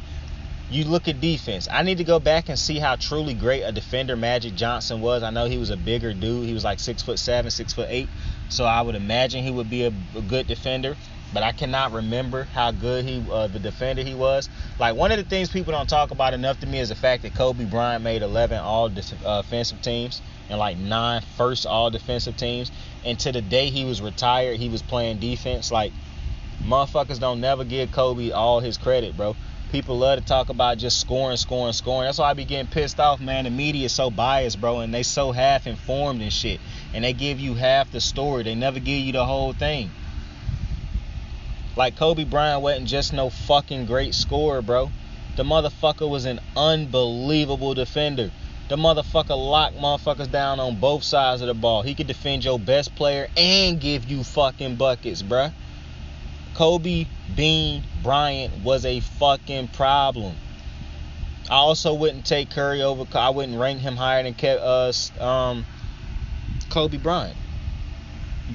You look at defense. I need to go back and see how truly great a defender Magic Johnson was. I know he was a bigger dude. He was like 6'7", 6'8". So I would imagine he would be a good defender. But I cannot remember how good the defender he was. Like, one of the things people don't talk about enough to me is the fact that Kobe Bryant made 11 all-defensive teams and like 9 first all-defensive teams. And to the day he was retired, he was playing defense. Like, motherfuckers don't never give Kobe all his credit, bro. People love to talk about just scoring. That's why I be getting pissed off, man. The media is so biased, bro, and they so half-informed and shit. And they give you half the story. They never give you the whole thing. Like, Kobe Bryant wasn't just no fucking great scorer, bro. The motherfucker was an unbelievable defender. The motherfucker locked motherfuckers down on both sides of the ball. He could defend your best player and give you fucking buckets, bruh. Kobe Bean Bryant was a fucking problem. I also wouldn't take Curry over. I wouldn't rank him higher than Kobe Bryant.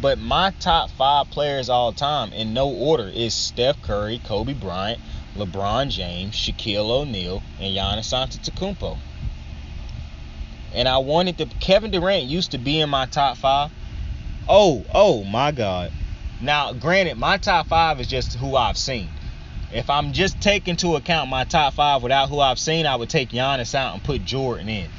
But my top 5 players all time, in no order, is Steph Curry, Kobe Bryant, LeBron James, Shaquille O'Neal, and Giannis Antetokounmpo. And I wanted to... Kevin Durant used to be in my top 5. Oh my God. Now, granted, my top 5 is just who I've seen. If I'm just taking into account my top 5 without who I've seen, I would take Giannis out and put Jordan in.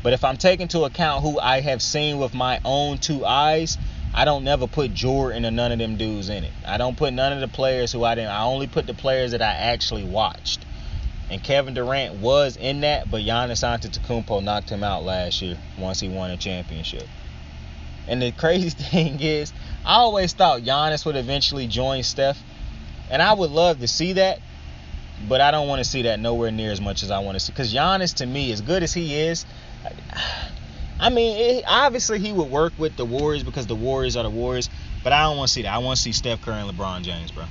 But if I'm taking into account who I have seen with my own 2 eyes, I don't never put Jordan or none of them dudes in it. I don't put none of the players who I didn't. I only put the players that I actually watched. And Kevin Durant was in that, but Giannis Antetokounmpo knocked him out last year once he won a championship. And the crazy thing is, I always thought Giannis would eventually join Steph. And I would love to see that. But I don't want to see that nowhere near as much as I want to see. Because Giannis, to me, as good as he is, I mean, obviously he would work with the Warriors because the Warriors are the Warriors. But I don't want to see that. I want to see Steph Curry and LeBron James, bro.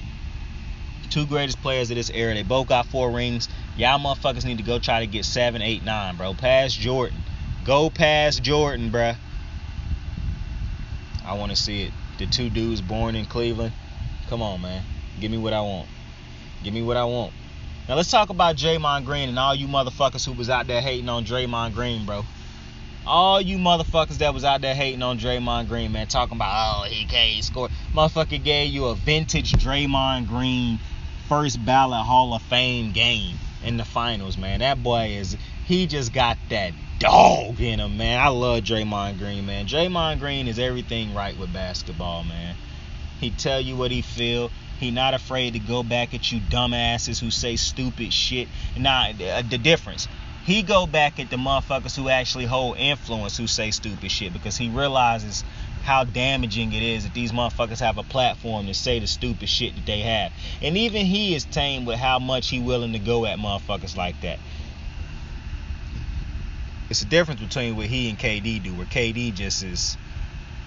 2 greatest players of this era. They both got 4 rings. Y'all motherfuckers need to go try to get 7, 8, 9, bro. Past Jordan. Go past Jordan, bro. I want to see it. The 2 dudes born in Cleveland. Come on, man. Give me what I want. Give me what I want. Now let's talk about Draymond Green and all you motherfuckers who was out there hating on Draymond Green, bro. All you motherfuckers that was out there hating on Draymond Green, man, talking about, oh, he can't score. Motherfucker gave you a vintage Draymond Green first ballot Hall of Fame game in the finals, man. That boy he just got that dog in him, man. I love Draymond Green, man. Draymond Green is everything right with basketball, man. He tell you what he feel. He not afraid to go back at you dumbasses who say stupid shit. Now, the difference, he go back at the motherfuckers who actually hold influence who say stupid shit because he realizes how damaging it is that these motherfuckers have a platform to say the stupid shit that they have. And even he is tame with how much he willing to go at motherfuckers like that. It's a difference between what he and KD do, where KD just is...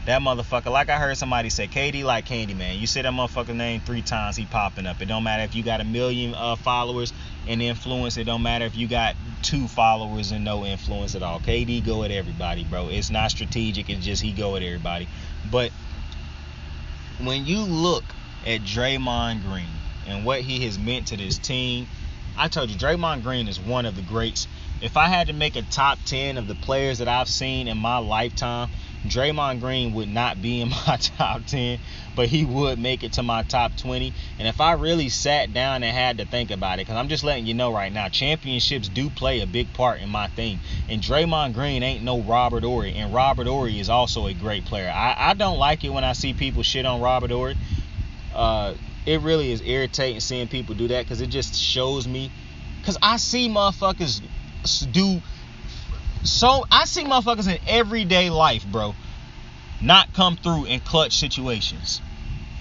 That motherfucker, like I heard somebody say, KD like Candyman. You say that motherfucker name 3 times, he popping up. It don't matter if you got 1 million followers and influence. It don't matter if you got 2 followers and no influence at all. KD go at everybody, bro. It's not strategic. It's just he go at everybody. But when you look at Draymond Green and what he has meant to this team, I told you, Draymond Green is one of the greats. If I had to make a top 10 of the players that I've seen in my lifetime, Draymond Green would not be in my top 10, but he would make it to my top 20. And if I really sat down and had to think about it, because I'm just letting you know right now, championships do play a big part in my thing. And Draymond Green ain't no Robert Horry, and Robert Horry is also a great player. I don't like it when I see people shit on Robert Horry. It really is irritating seeing people do that, because it just shows me, because I see motherfuckers in everyday life, bro, not come through in clutch situations.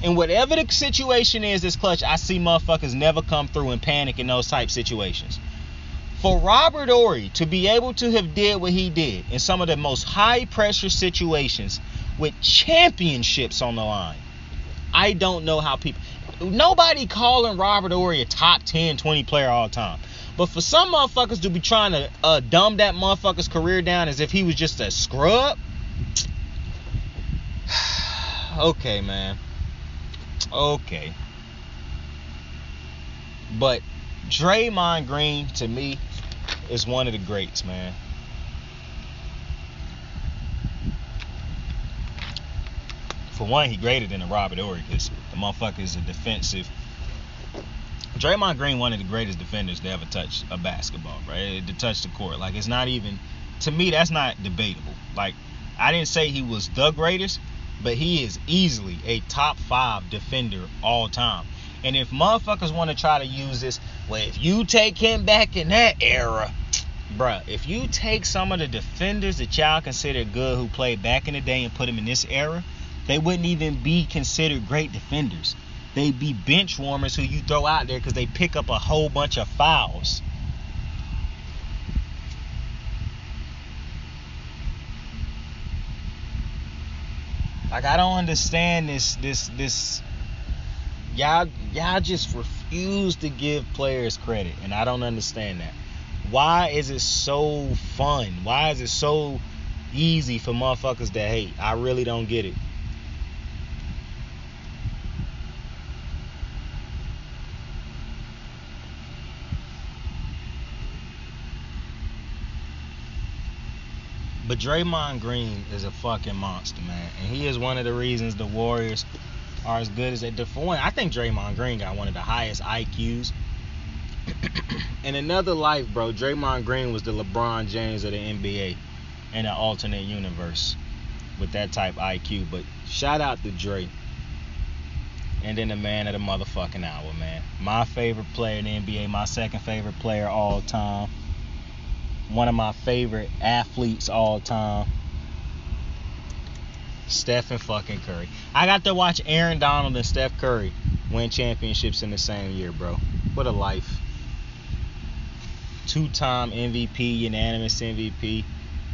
And whatever the situation is that's clutch, I see motherfuckers never come through and panic in those type situations. For Robert Horry to be able to have did what he did in some of the most high pressure situations with championships on the line, I don't know how people... Nobody calling Robert Horry a top 10, 20 player all the time. But for some motherfuckers to be trying to dumb that motherfucker's career down as if he was just a scrub. Okay, man. Okay. But Draymond Green, to me, is one of the greats, man. For one, he greater than a Robert Horry, because the motherfucker is a defensive. Draymond Green, one of the greatest defenders to ever touch a basketball, right? To touch the court. Like, it's not even, to me, that's not debatable. Like, I didn't say he was the greatest, but he is easily a top 5 defender all time. And if motherfuckers want to try to use this, well, if you take him back in that era, bruh, if you take some of the defenders that y'all consider good who played back in the day and put them in this era, they wouldn't even be considered great defenders. They'd be bench warmers who you throw out there because they pick up a whole bunch of fouls. Like, I don't understand this. Y'all just refuse to give players credit, and I don't understand that. Why is it so fun? Why is it so easy for motherfuckers to hate? I really don't get it. But Draymond Green is a fucking monster, man. And he is one of the reasons the Warriors are as good as they do. For one, I think Draymond Green got one of the highest IQs. In another life, bro, Draymond Green was the LeBron James of the NBA in an alternate universe with that type IQ. But shout out to Dray. And then the man of the motherfucking hour, man. My favorite player in the NBA, my second favorite player all time. One of my favorite athletes all time. Steph and fucking Curry. I got to watch Aaron Donald and Steph Curry win championships in the same year, bro. What a life. 2-time MVP, unanimous MVP.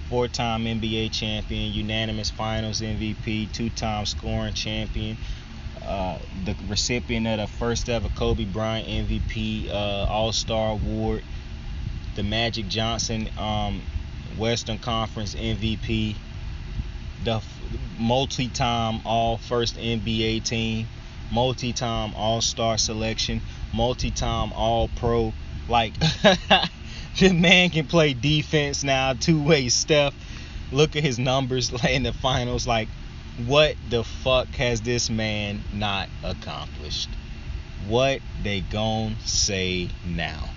4-time NBA champion, unanimous finals MVP. 2-time scoring champion. The recipient of the first ever Kobe Bryant MVP All-Star Award. The Magic Johnson Western Conference MVP, the multi-time all-first NBA team, multi-time all-star selection, multi-time all-pro. Like, the man can play defense now, two-way Steph. Look at his numbers in the finals. Like, what the fuck has this man not accomplished? What they gon' say now?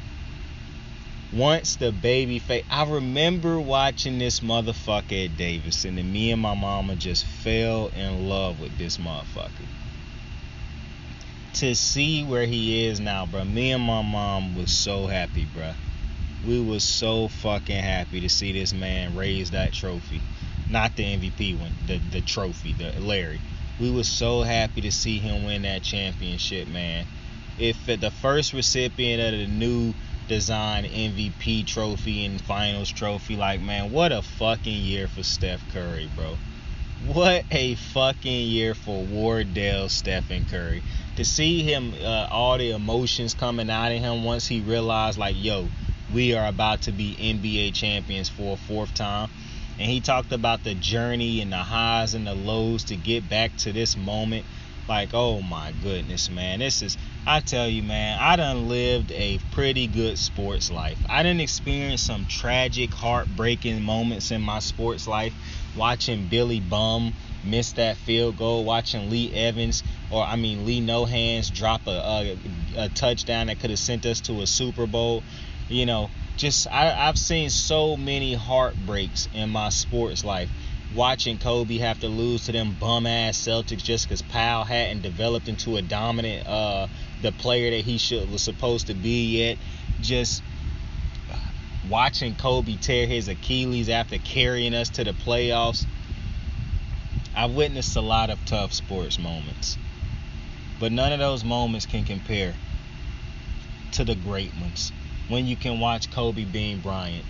Once the baby face, I remember watching this motherfucker at Davidson, and me and my mama just fell in love with this motherfucker. To see where he is now, bro, me and my mom was so happy, bro. We was so fucking happy to see this man raise that trophy. Not the MVP one, the trophy, the Larry. We was so happy to see him win that championship, man. If the first recipient of the new design MVP trophy and finals trophy, like, man, what a fucking year for Steph Curry, bro. What a fucking year for Wardell Stephen Curry. To see him, all the emotions coming out of him once he realized, like, yo, we are about to be NBA champions for a 4th time. And he talked about the journey and the highs and the lows to get back to this moment Like, oh my goodness, man. I tell you, man, I done lived a pretty good sports life. I done experienced some tragic, heartbreaking moments in my sports life. Watching Billy Bum miss that field goal, watching Lee No-Hands drop a touchdown that could have sent us to a Super Bowl. You know, I've seen so many heartbreaks in my sports life. Watching Kobe have to lose to them bum-ass Celtics just because Powell hadn't developed into a dominant, the player that he was supposed to be yet. Just watching Kobe tear his Achilles after carrying us to the playoffs. I've witnessed a lot of tough sports moments. But none of those moments can compare to the great ones. When you can watch Kobe Bean Bryant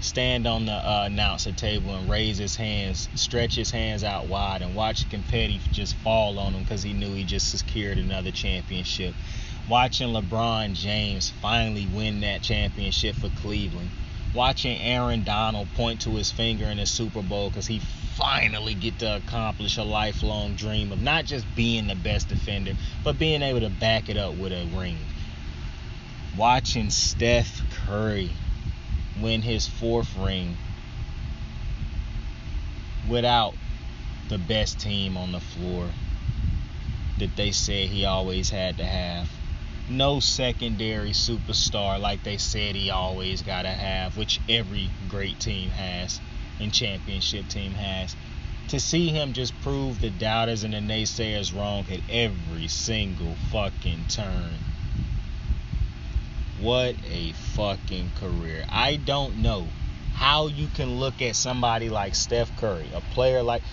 stand on the announcer table and raise his hands, stretch his hands out wide, and watch confetti just fall on him because he knew he just secured another championship. Watching LeBron James finally win that championship for Cleveland. Watching Aaron Donald point to his finger in the Super Bowl because he finally get to accomplish a lifelong dream of not just being the best defender, but being able to back it up with a ring. Watching Steph Curry win his 4th ring without the best team on the floor that they said he always had to have. No secondary superstar like they said he always got to have, which every great team has and championship team has. To see him just prove the doubters and the naysayers wrong at every single fucking turn. What a fucking career. I don't know how you can look at somebody like Steph Curry, a player like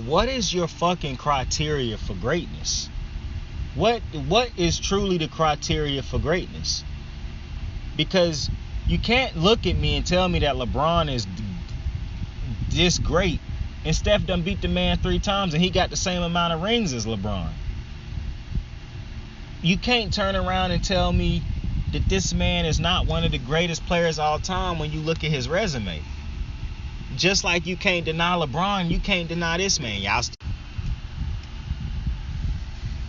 what is your fucking criteria for greatness? What is truly the criteria for greatness? Because you can't look at me and tell me that LeBron is this great and Steph done beat the man 3 times and he got the same amount of rings as LeBron. You can't turn around and tell me that this man is not one of the greatest players of all time when you look at his resume. Just like you can't deny LeBron, you can't deny this man.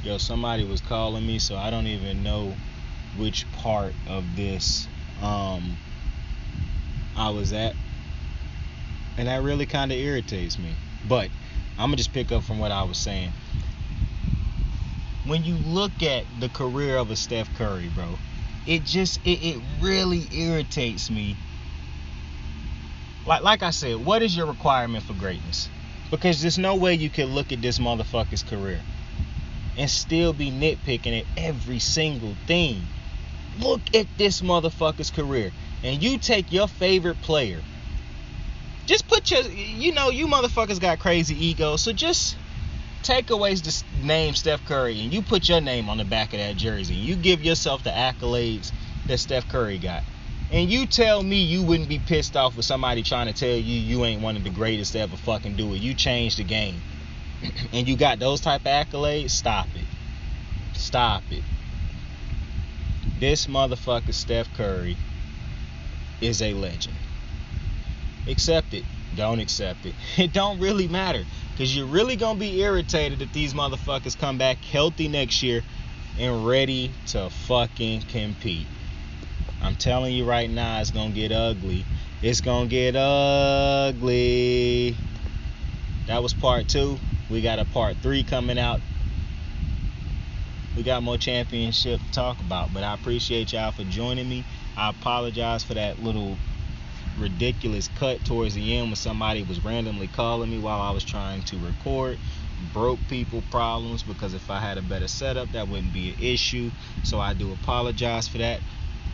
Yo, somebody was calling me, so I don't even know which part of this I was at. And that really kind of irritates me. But I'm going to just pick up from what I was saying. When you look at the career of a Steph Curry, bro, it really irritates me. Like I said, what is your requirement for greatness? Because there's no way you can look at this motherfucker's career and still be nitpicking at every single thing. Look at this motherfucker's career and you take your favorite player. Just put you motherfuckers got crazy egos, so just take away the name Steph Curry and you put your name on the back of that jersey. You give yourself the accolades that Steph Curry got. And you tell me you wouldn't be pissed off with somebody trying to tell you ain't one of the greatest to ever fucking do it. You changed the game. And you got those type of accolades? Stop it. Stop it. This motherfucker Steph Curry is a legend. Accept it. Don't accept it. It don't really matter. Because you're really going to be irritated if these motherfuckers come back healthy next year and ready to fucking compete. I'm telling you right now, it's going to get ugly. It's going to get ugly. That was part 2. We got a part 3 coming out. We got more championship to talk about. But I appreciate y'all for joining me. I apologize for that little ridiculous cut towards the end when somebody was randomly calling me while I was trying to record. Broke people problems, because if I had a better setup that wouldn't be an issue. So I do apologize for that.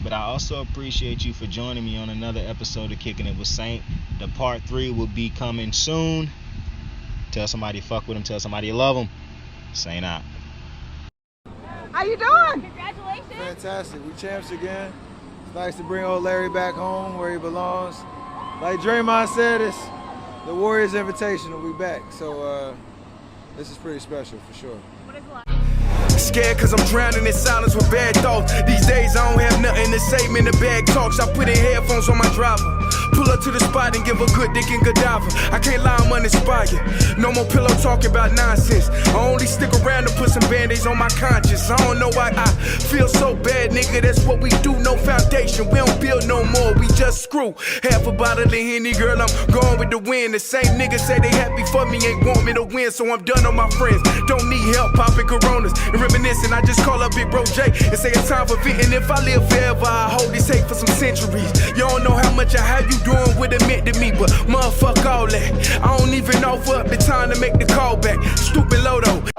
But I also appreciate you for joining me on another episode of Kicking It with Saint. The part 3 will be coming soon. Tell somebody you fuck with them. Tell somebody you love them. Saint out. How you doing? Congratulations. Fantastic. We champs again. It's nice to bring old Larry back home where he belongs. Like Draymond said, it's the Warriors Invitational. We back. So this is pretty special for sure. What is the last? Scared cause I'm drowning in silence with bad thoughts. These days I don't have nothing to say, man, the bag talks. I put in headphones on my driver. Pull up to the spot and give a good dick and Godiva. I can't lie, I'm uninspired. No more pillow talking about nonsense. I only stick around to put some band-aids on my conscience. I don't know why I feel so bad, nigga. That's what we do, no foundation. We don't build no more, we just screw. Half a bottle of Henny, girl, I'm going with the wind. The same niggas say they happy for me, ain't want me to win. So I'm done on my friends. Don't need help popping Coronas and reminiscing. I just call up Big Bro J and say it's time for venting. If I live forever, I hold this hate for some centuries. You don't know how much of how you doing would have meant to me, but motherfuck all that. I don't even offer up the time to make the call back. Stupid Lodo.